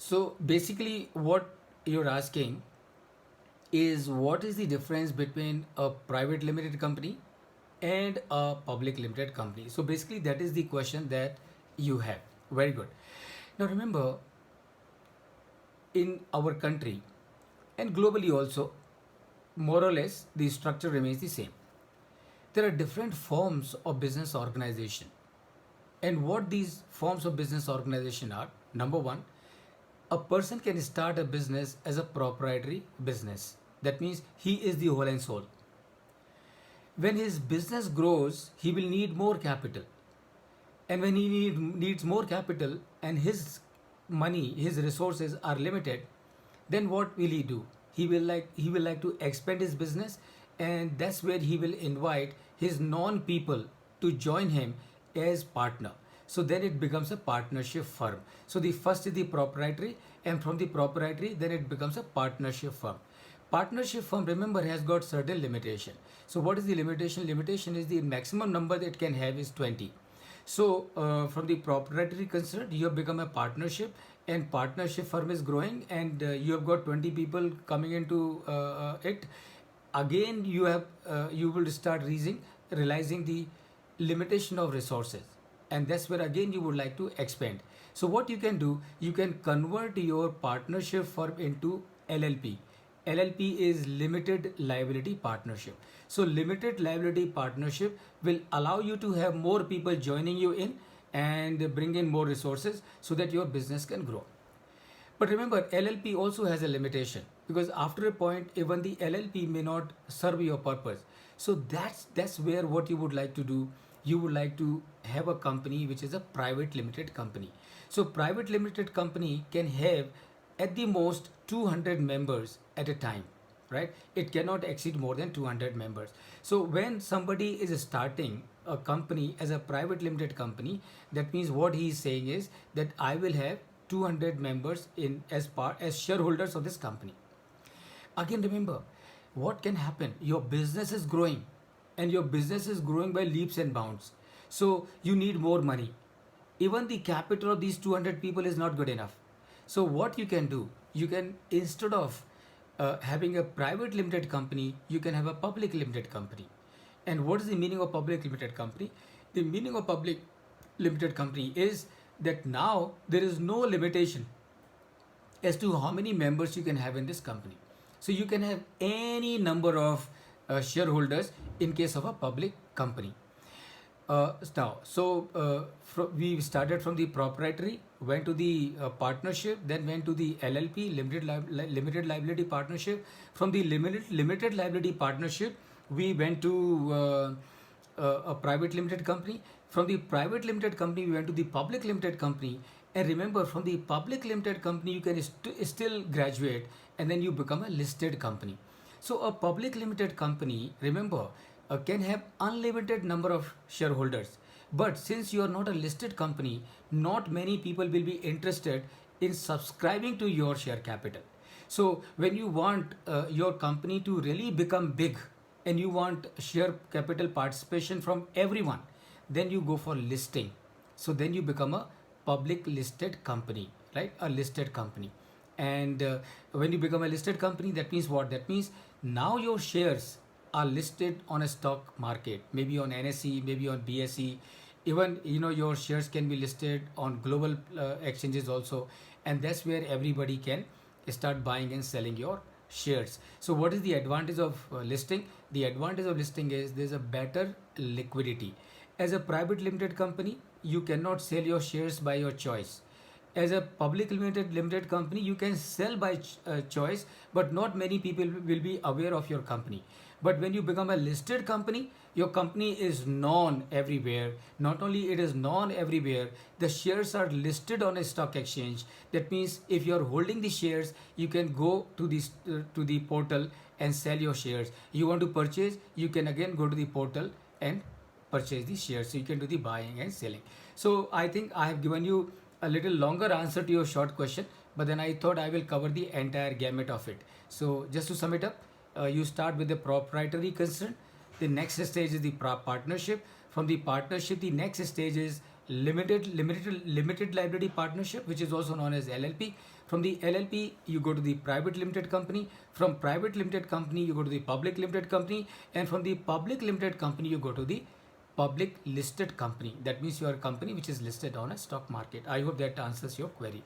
So basically, what you're asking is what is the difference between a private limited company and a public limited company? So basically, that is the question that you have. Very good. Now remember, in our country and globally also, more or less, the structure remains the same. There are different forms of business organization. And what these forms of business organization are: number one, a person can start a business as a proprietary business. That means he is the whole and soul. When his business grows, he will need more capital. And when needs more capital and his money, his resources are limited, then what will he do? He will like to expand his business, and that's where he will invite his non people to join him as partner. So then it becomes a partnership firm. So the first is the proprietary, and from the proprietary then it becomes a partnership firm. Partnership firm, remember, has got certain limitation. So what is the limitation? Limitation is the maximum number that it can have is 20. So from the proprietary concern, you have become a partnership, and partnership firm is growing, and you have got 20 people coming into it. Again, you will start realizing the limitation of resources, and that's where again you would like to expand. So what you can do, you can convert your partnership firm into LLP. LLP is limited liability partnership. So limited liability partnership will allow you to have more people joining you in and bring in more resources so that your business can grow. But remember, LLP also has a limitation, because after a point, even the LLP may not serve your purpose. So that's where what you would like to do. You would like to have a company which is a private limited company. So private limited company can have at the most 200 members at a time, right? It cannot exceed more than 200 members. So when somebody is starting a company as a private limited company, that means what he is saying is that I will have 200 members in as shareholders of this company. Again, remember, what can happen? Your business is growing, and your business is growing by leaps and bounds. So you need more money. Even the capital of these 200 people is not good enough. So what you can do, you can, instead of having a private limited company, you can have a public limited company. And what is the meaning of public limited company? The meaning of public limited company is that now there is no limitation as to how many members you can have in this company. So you can have any number of shareholders in case of a public company. We started from the proprietary, went to the partnership, then went to the LLP, limited liability partnership. From the limited liability partnership, we went to a private limited company. From the private limited company, we went to the public limited company. And remember, from the public limited company, you can still graduate, and then you become a listed company. So a public limited company, remember, can have unlimited number of shareholders. But since you are not a listed company, not many people will be interested in subscribing to your share capital. So when you want your company to really become big, and you want share capital participation from everyone, then you go for listing. So then you become a public listed company, right? A listed company. And when you become a listed company, that means what? That means now your shares are listed on a stock market, maybe on NSE, maybe on BSE. Even your shares can be listed on global exchanges also, and that's where everybody can start buying and selling your shares. So what is the advantage of listing? The advantage of listing is there's a better liquidity. As a private limited company, you cannot sell your shares by your choice. As a public limited company, you can sell by choice, but not many people will be aware of your company. But when you become a listed company, your company is known everywhere. Not only it is known everywhere, the shares are listed on a stock exchange. That means if you are holding the shares, you can go to the portal and sell your shares. You want to purchase, you can again go to the portal and purchase the shares. So you can do the buying and selling. So I think I have given you a little longer answer to your short question, but then I thought I will cover the entire gamut of it. So just to sum it up, you start with the proprietary concern. The next stage is the partnership. From the partnership, the next stage is limited liability partnership, which is also known as LLP. From the LLP, you go to the private limited company. From private limited company, you go to the public limited company, and from the public limited company, you go to the public listed company. That means you are a company which is listed on a stock market. I hope that answers your query.